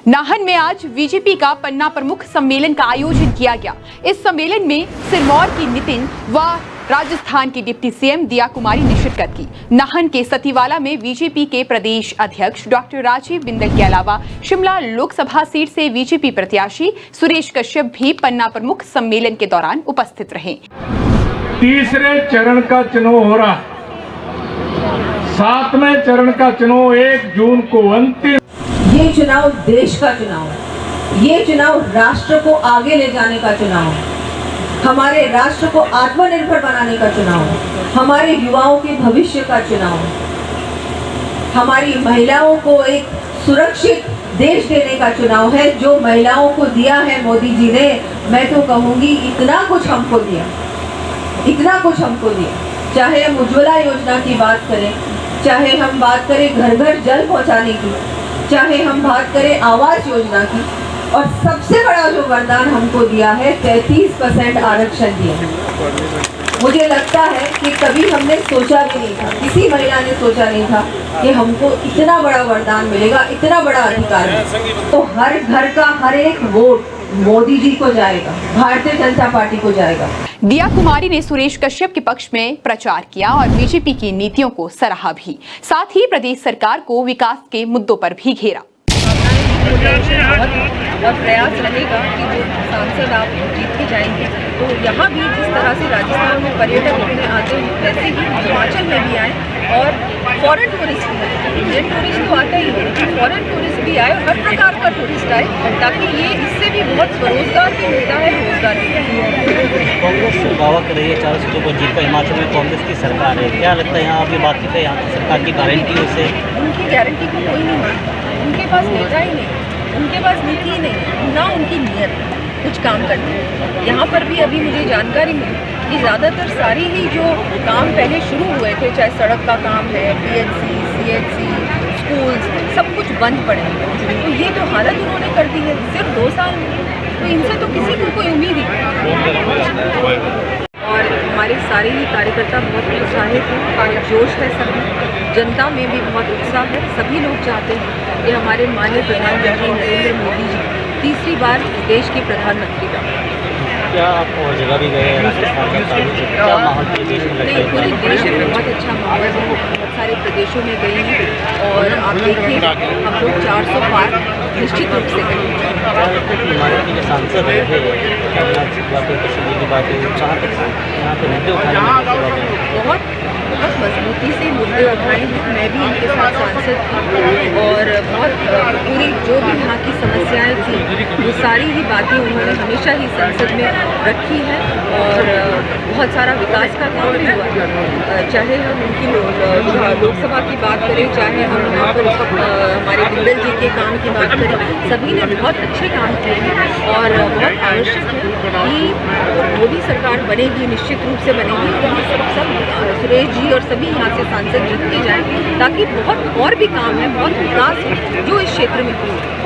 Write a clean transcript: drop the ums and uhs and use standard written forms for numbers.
नाहन में आज बीजेपी का पन्ना प्रमुख सम्मेलन का आयोजन किया गया। इस सम्मेलन में सिरमौर की नितिन व राजस्थान की डिप्टी सीएम दिया कुमारी ने शिरकत की। नाहन के सतीवाला में बीजेपी के प्रदेश अध्यक्ष डॉक्टर राजीव बिंदल के अलावा शिमला लोकसभा सीट से बीजेपी प्रत्याशी सुरेश कश्यप भी पन्ना प्रमुख सम्मेलन के दौरान उपस्थित रहे। तीसरे चरण का चुनाव हो रहा है। 7वें चरण का चुनाव 1 जून को अंतिम। ये चुनाव देश का चुनाव है। ये चुनाव राष्ट्र को आगे ले जाने का चुनाव है। हमारे राष्ट्र को आत्मनिर्भर बनाने का चुनाव है। हमारे युवाओं के भविष्य का चुनाव है। हमारी महिलाओं को एक सुरक्षित देश देने का चुनाव है। जो महिलाओं को दिया है मोदी जी ने, मैं तो कहूँगी इतना कुछ हमको दिया, इतना कुछ हमको दिया। चाहे हम उज्ज्वला योजना की बात करें, चाहे हम बात करें घर घर जल पहुँचाने की, चाहे हम बात करें आवास योजना की, और सबसे बड़ा जो वरदान हमको दिया है 33% आरक्षण दिया है। मुझे लगता है कि कभी हमने सोचा भी नहीं था, किसी महिला ने सोचा नहीं था कि हमको इतना बड़ा वरदान मिलेगा, इतना बड़ा अधिकार है। तो हर घर का हर एक वोट मोदी जी को जाएगा, भारतीय जनता पार्टी को जाएगा। दिया कुमारी ने सुरेश कश्यप के पक्ष में प्रचार किया और बीजेपी की नीतियों को सराहा भी। साथ ही प्रदेश सरकार को विकास के मुद्दों पर भी घेरा। और प्रयास रहेगा कि जो सांसद आप जीत के जाएंगे, तो यहाँ भी जिस तरह से राजस्थान में पर्यटक इतने आते हैं, वैसे ही हिमाचल में भी आए और फॉरेन टूरिस्ट भी आए। इंडियन टूरिस्ट तो आता ही है, फॉरेन टूरिस्ट भी आए, हर प्रकार का टूरिस्ट आए, ताकि ये इससे भी बहुत स्वरोजगार भी मिलता है, रोजगार भी मिलता है। कांग्रेस दावा कर रही है 4 सीटों पर जीत का। हिमाचल में कांग्रेस की सरकार है, क्या लगता है यहाँ अभी बातचीत है यहाँ की सरकार की गारंटी से? उनकी गारंटी को कोई नहीं मानता। उनके पास नेता ही नहीं, उनके पास नीति ही नहीं, ना उनकी नीयत कुछ काम करने की। यहाँ पर भी अभी मुझे जानकारी मिली कि ज़्यादातर सारी ही जो काम पहले शुरू हुए थे, चाहे सड़क का काम है, पीएचसी, सीएचसी, स्कूल्स, सब कुछ बंद पड़े हैं। तो ये जो हालत उन्होंने कर दी है सिर्फ 2 साल में, तो इनसे तो किसी को कोई उम्मीद ही नहीं। और हमारे सारे ही कार्यकर्ता बहुत उत्साहित हैं, जोश है सभी, जनता में भी बहुत उत्साह है। सभी लोग चाहते हैं कि हमारे माननीय प्रधानमंत्री नरेंद्र मोदी जी तीसरी बार देश के प्रधानमंत्री बने। क्या आप और जगह भी गए राजस्थान में? क्या माहौल देश में लगता है? पूरे देश में बहुत अच्छा माहौल है, बहुत सारे प्रदेशों में गए हैं और आप देखिए हम लोग 400 पार निश्चित रूप से गए। हमारे के सांसद रहे बहुत मजबूती से मुद्दे उठाए हैं। मैं भी इनके साथ सांसद थी और बहुत पूरी जो भी यहाँ की समस्याएं थी वो सारी ही बातें उन्होंने हमेशा ही संसद में रखी है और बहुत सारा विकास का काम भी हुआ। चाहे हम उनकी लोकसभा की बात करें, चाहे हम यहाँ पर हमारे बिंदल जी के काम की बात करें, सभी ने बहुत अच्छे काम किए हैं और बहुत आवश्यक है कि मोदी सरकार बनेगी, निश्चित रूप से बनेगी। और सब सुरेश जी और सभी यहाँ से सांसद जीत के जाएं, ताकि बहुत और भी काम है, बहुत विकास है जो इस क्षेत्र में हुई।